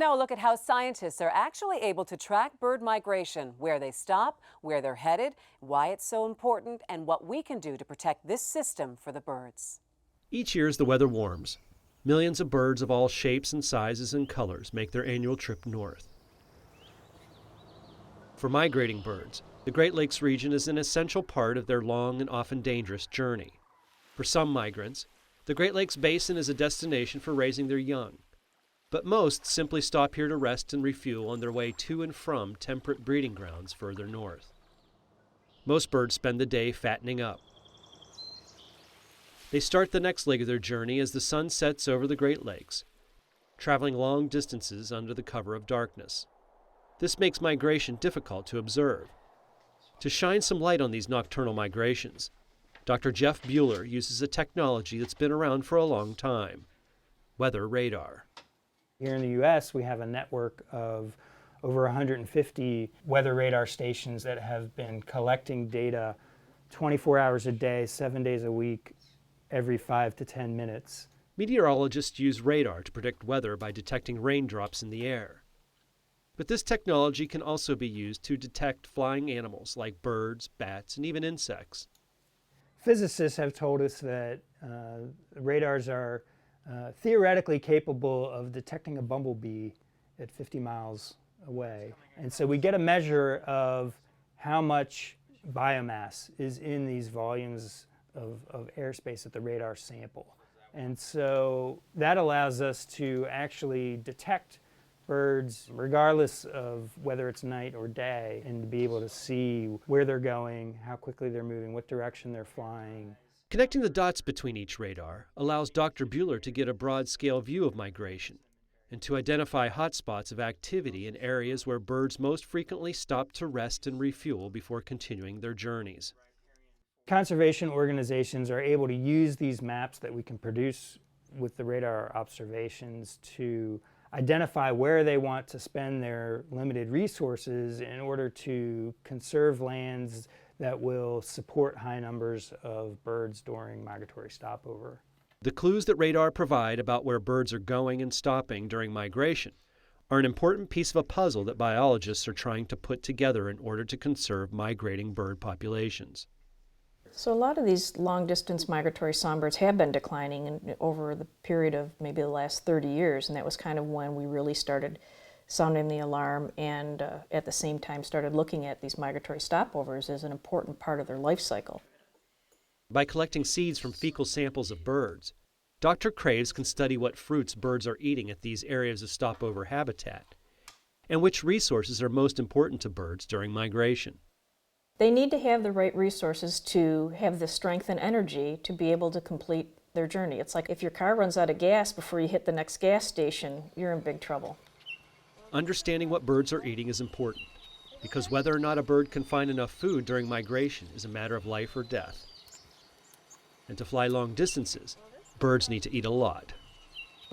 Now a look at how scientists are actually able to track bird migration, where they stop, where they're headed, why it's so important, and what we can do to protect this system for the birds. Each year as the weather warms, millions of birds of all shapes and sizes and colors make their annual trip north. For migrating birds, the Great Lakes region is an essential part of their long and often dangerous journey. For some migrants, the Great Lakes Basin is a destination for raising their young. But most simply stop here to rest and refuel on their way to and from temperate breeding grounds further north. Most birds spend the day fattening up. They start the next leg of their journey as the sun sets over the Great Lakes, traveling long distances under the cover of darkness. This makes migration difficult to observe. To shine some light on these nocturnal migrations, Dr. Jeff Bueller uses a technology that's been around for a long time: weather radar. Here in the U.S., we have a network of over 150 weather radar stations that have been collecting data 24 hours a day, 7 days a week, every 5 to 10 minutes. Meteorologists use radar to predict weather by detecting raindrops in the air. But this technology can also be used to detect flying animals like birds, bats, and even insects. Physicists have told us that radars are theoretically capable of detecting a bumblebee at 50 miles away. And so we get a measure of how much biomass is in these volumes of airspace that the radar sample. And so that allows us to actually detect birds regardless of whether it's night or day, and to be able to see where they're going, how quickly they're moving, what direction they're flying. Connecting the dots between each radar allows Dr. Bueller to get a broad-scale view of migration and to identify hotspots of activity in areas where birds most frequently stop to rest and refuel before continuing their journeys. Conservation organizations are able to use these maps that we can produce with the radar observations to identify where they want to spend their limited resources in order to conserve lands that will support high numbers of birds during migratory stopover. The clues that radar provide about where birds are going and stopping during migration are an important piece of a puzzle that biologists are trying to put together in order to conserve migrating bird populations. So a lot of these long-distance migratory songbirds have been declining over the period of maybe the last 30 years, and that was kind of when we really started sounding the alarm and at the same time started looking at these migratory stopovers as an important part of their life cycle. By collecting seeds from fecal samples of birds, Dr. Craves can study what fruits birds are eating at these areas of stopover habitat and which resources are most important to birds during migration. They need to have the right resources to have the strength and energy to be able to complete their journey. It's like if your car runs out of gas before you hit the next gas station, you're in big trouble. Understanding what birds are eating is important, because whether or not a bird can find enough food during migration is a matter of life or death. And to fly long distances, birds need to eat a lot.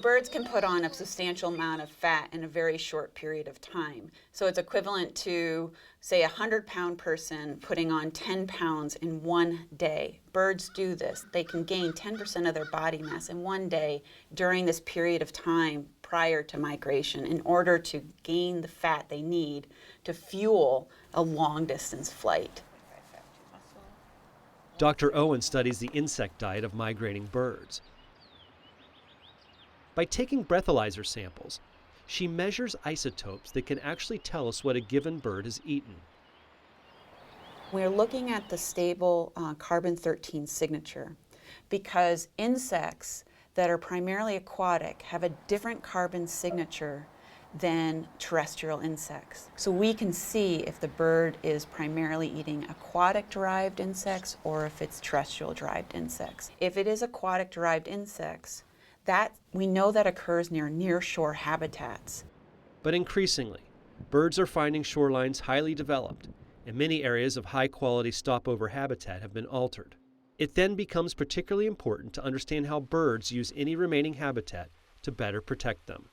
Birds can put on a substantial amount of fat in a very short period of time. So it's equivalent to, say, a 100-pound person putting on 10 pounds in one day. Birds do this. They can gain 10% of their body mass in one day during this period of time prior to migration in order to gain the fat they need to fuel a long-distance flight. Dr. Owen studies the insect diet of migrating birds. By taking breathalyzer samples, she measures isotopes that can actually tell us what a given bird has eaten. We're looking at the stable carbon-13 signature because insects that are primarily aquatic have a different carbon signature than terrestrial insects. So we can see if the bird is primarily eating aquatic-derived insects or if it's terrestrial-derived insects. If it is aquatic-derived insects, that we know that occurs near nearshore habitats. But increasingly, birds are finding shorelines highly developed, and many areas of high-quality stopover habitat have been altered. It then becomes particularly important to understand how birds use any remaining habitat to better protect them.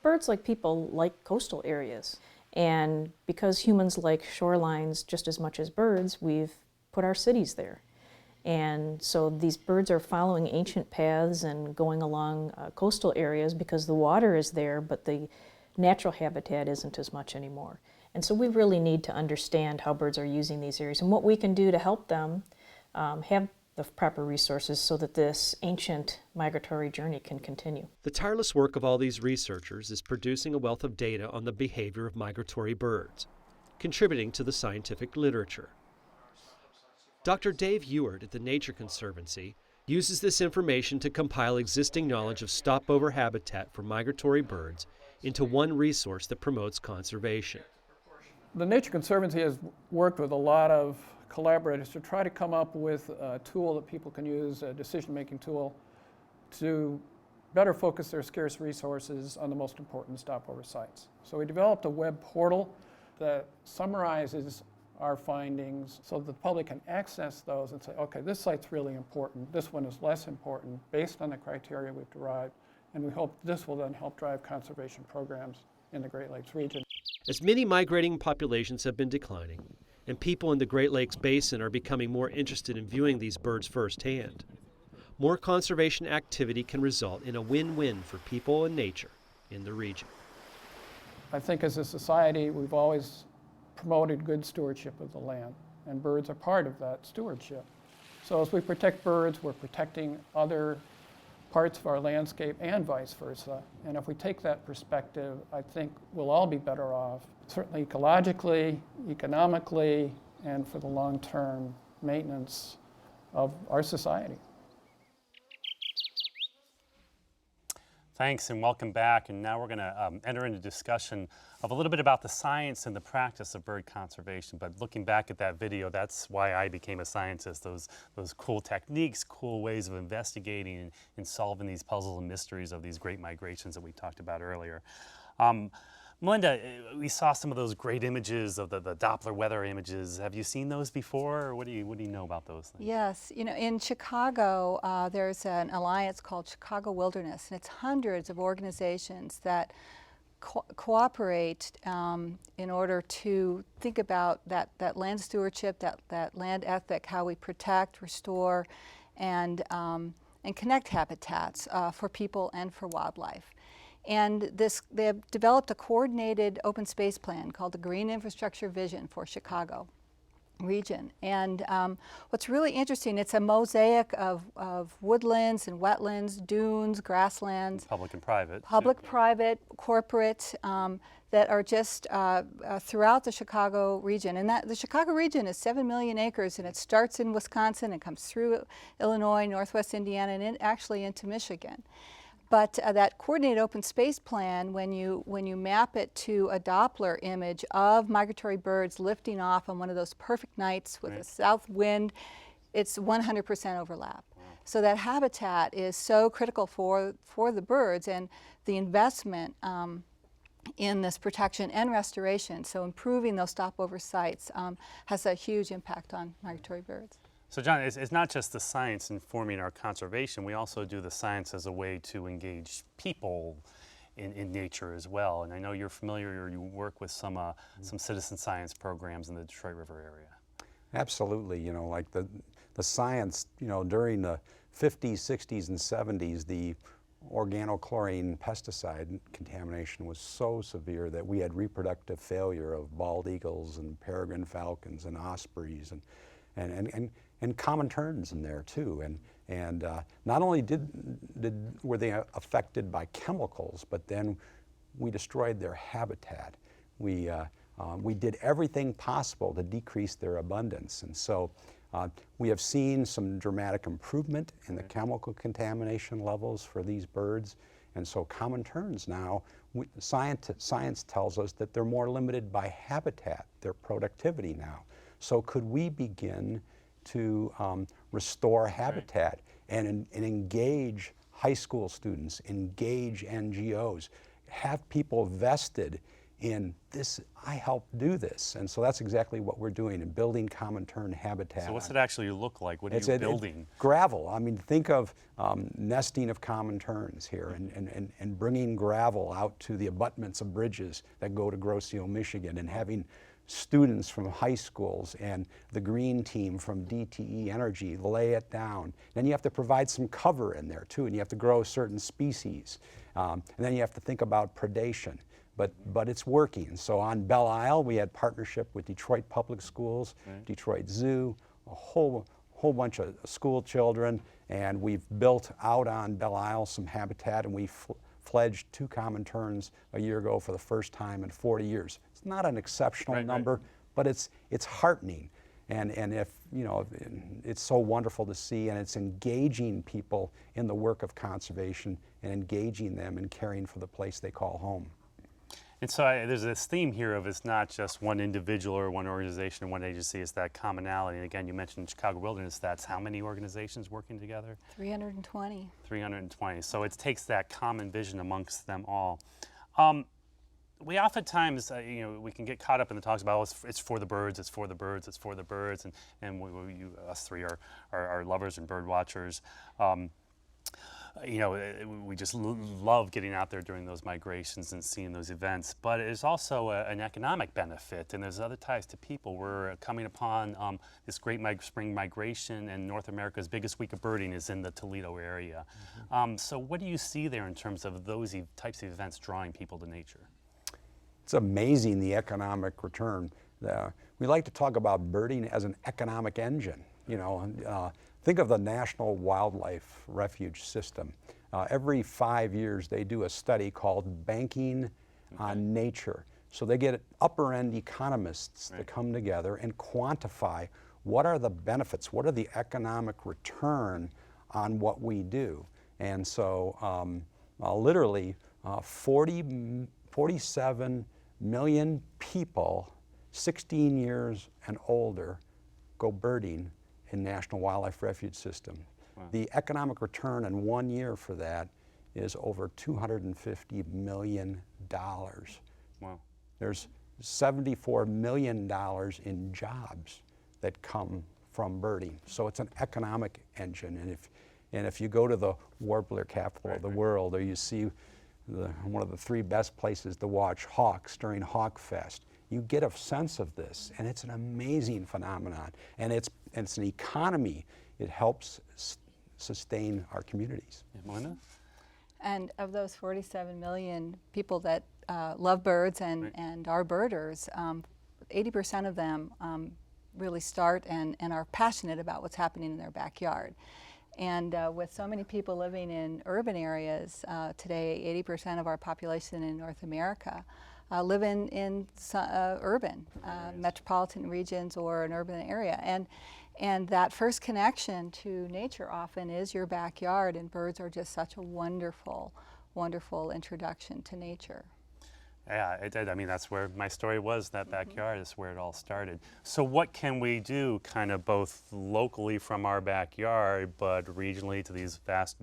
Birds, like people, like coastal areas. And because humans like shorelines just as much as birds, we've put our cities there. And so these birds are following ancient paths and going along coastal areas because the water is there, but the natural habitat isn't as much anymore. And so we really need to understand how birds are using these areas and what we can do to help them have the proper resources so that this ancient migratory journey can continue. The tireless work of all these researchers is producing a wealth of data on the behavior of migratory birds, contributing to the scientific literature. Dr. Dave Ewart at the Nature Conservancy uses this information to compile existing knowledge of stopover habitat for migratory birds into one resource that promotes conservation. The Nature Conservancy has worked with a lot of collaborators to try to come up with a tool that people can use, a decision-making tool, to better focus their scarce resources on the most important stopover sites. So we developed a web portal that summarizes our findings so that the public can access those and say, okay, this site's really important, this one is less important, based on the criteria we've derived, and we hope this will then help drive conservation programs in the Great Lakes region. As many migrating populations have been declining, and people in the Great Lakes Basin are becoming more interested in viewing these birds firsthand, more conservation activity can result in a win-win for people and nature in the region. I think as a society, we've always promoted good stewardship of the land, and birds are part of that stewardship. So as we protect birds, we're protecting other parts of our landscape and vice versa. And if we take that perspective, I think we'll all be better off, certainly ecologically, economically, and for the long-term maintenance of our society. Thanks and welcome back. And now we're going to enter into discussion of a little bit about the science and the practice of bird conservation. But looking back at that video, that's why I became a scientist, those cool techniques, cool ways of investigating and solving these puzzles and mysteries of these great migrations that we talked about earlier. Melinda, we saw some of those great images of the Doppler weather images. Have you seen those before, or what do you know about those things? Yes, you know, in Chicago, there's an alliance called Chicago Wilderness, and it's hundreds of organizations that cooperate in order to think about that land stewardship, that land ethic, how we protect, restore, and connect habitats for people and for wildlife. And they have developed a coordinated open space plan called the Green Infrastructure Vision for Chicago region. And what's really interesting, it's a mosaic of woodlands and wetlands, dunes, grasslands. Public and private. Public, private, corporate, that are just throughout the Chicago region. And the Chicago region is 7 million acres, and it starts in Wisconsin and comes through Illinois, Northwest Indiana, and actually into Michigan. But that coordinated open space plan, when you map it to a Doppler image of migratory birds lifting off on one of those perfect nights with a south wind, it's 100% overlap. Wow. So that habitat is so critical for the birds, and the investment in this protection and restoration, so improving those stopover sites, has a huge impact on migratory birds. So John, it's not just the science informing our conservation, we also do the science as a way to engage people in nature as well. And I know you're familiar, or you work with some citizen science programs in the Detroit River area. Absolutely, you know, like the science, you know, during the 50s, 60s, and 70s, the organochlorine pesticide contamination was so severe that we had reproductive failure of bald eagles and peregrine falcons and ospreys and common terns in there too. And not only were they affected by chemicals, but then we destroyed their habitat. We did everything possible to decrease their abundance. And so we have seen some dramatic improvement in the chemical contamination levels for these birds. And so common terns now, science tells us that they're more limited by habitat, their productivity now. So could we begin to restore habitat and engage high school students, engage NGOs, have people vested in this, I helped do this. And so that's exactly what we're doing in building common tern habitat. So what's it actually look like? What are you building? Gravel. I mean, think of nesting of common terns here and bringing gravel out to the abutments of bridges that go to Grossio, Michigan, and having students from high schools and the green team from DTE Energy lay it down. Then you have to provide some cover in there too, and you have to grow certain species. And then you have to think about predation. but it's working. So on Belle Isle, we had partnership with Detroit Public Schools, Detroit Zoo, a whole bunch of school children, and we've built out on Belle Isle some habitat, and we fledged 2 common terns a year ago for the first time in 40 years. It's not an exceptional number, but it's heartening. And if, you know, it's so wonderful to see, and it's engaging people in the work of conservation and engaging them in caring for the place they call home. And so there's this theme here of it's not just one individual or one organization or one agency, it's that commonality. And again, you mentioned Chicago Wilderness, that's how many organizations working together? 320. 320. So it takes that common vision amongst them all. We oftentimes, you know, we can get caught up in the talks about, oh, it's for the birds, it's for the birds, it's for the birds, and us three are lovers and bird watchers. You know, we just love getting out there during those migrations and seeing those events, but it's also an economic benefit, and there's other ties to people. We're coming upon this great spring migration, and North America's biggest week of birding is in the Toledo area. So what do you see there in terms of those types of events drawing people to nature? It's amazing, the economic return. We like to talk about birding as an economic engine. You know, think of the National Wildlife Refuge system. Every 5 years they do a study called Banking on Nature. So they get upper end economists to come together and quantify what are the benefits, what are the economic return on what we do. And so literally 47 million people 16 years and older go birding in National Wildlife Refuge system. Wow. The economic return in 1 year for that is over $250 million. Wow. There's $74 million in jobs that come from birding. So it's an economic engine. And if you go to the warbler capital of the world, or you see one of the 3 best places to watch hawks during Hawk Fest, you get a sense of this, and it's an amazing phenomenon. And it's an economy. It helps sustain our communities. Melina? And of those 47 million people that love birds and are birders, 80% of them really start and are passionate about what's happening in their backyard. And with so many people living in urban areas today, 80% of our population in North America live in urban, metropolitan regions or an urban area. And that first connection to nature often is your backyard, and birds are just such a wonderful, wonderful introduction to nature. Yeah, it did. I mean, that's where my story was, that backyard is where it all started. So what can we do kind of both locally from our backyard, but regionally to these vast,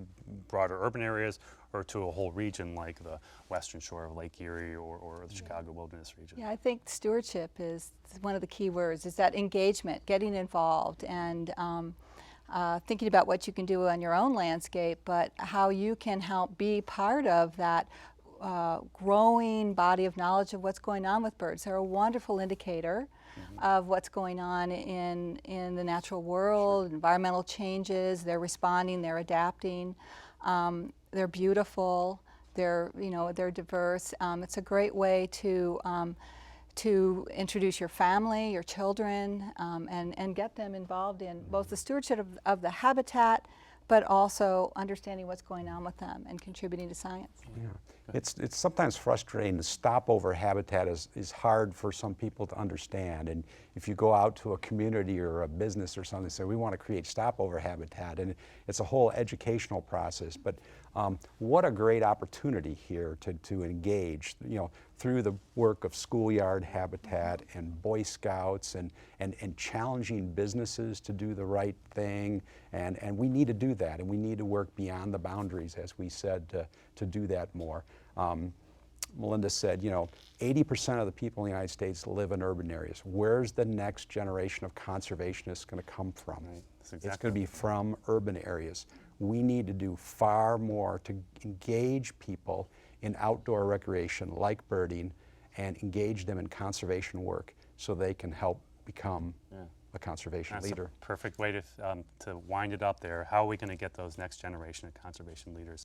broader urban areas, or to a whole region like the western shore of Lake Erie or the Chicago Wilderness region? Yeah, I think stewardship is one of the key words, is that engagement, getting involved, and thinking about what you can do on your own landscape, but how you can help be part of that growing body of knowledge of what's going on with birds. They're a wonderful indicator of what's going on in the natural world, environmental changes. They're responding, they're adapting. They're beautiful, they're diverse. It's a great way to introduce your family, your children, and get them involved in both the stewardship of the habitat, but also understanding what's going on with them and contributing to science. Yeah. It's sometimes frustrating. The stopover habitat is hard for some people to understand. And if you go out to a community or a business or something, say, we want to create stopover habitat, and it's a whole educational process. But what a great opportunity here to engage, you know, through the work of schoolyard habitat and Boy Scouts and challenging businesses to do the right thing. And we need to do that, and we need to work beyond the boundaries, as we said, to do that more. Melinda said, you know, 80% of the people in the United States live in urban areas. Where's the next generation of conservationists going to come from? Right. Exactly. It's going to be from urban areas. We need to do far more to engage people in outdoor recreation like birding and engage them in conservation work so they can help become a conservation leader. That's a perfect way to wind it up there. How are we going to get those next generation of conservation leaders?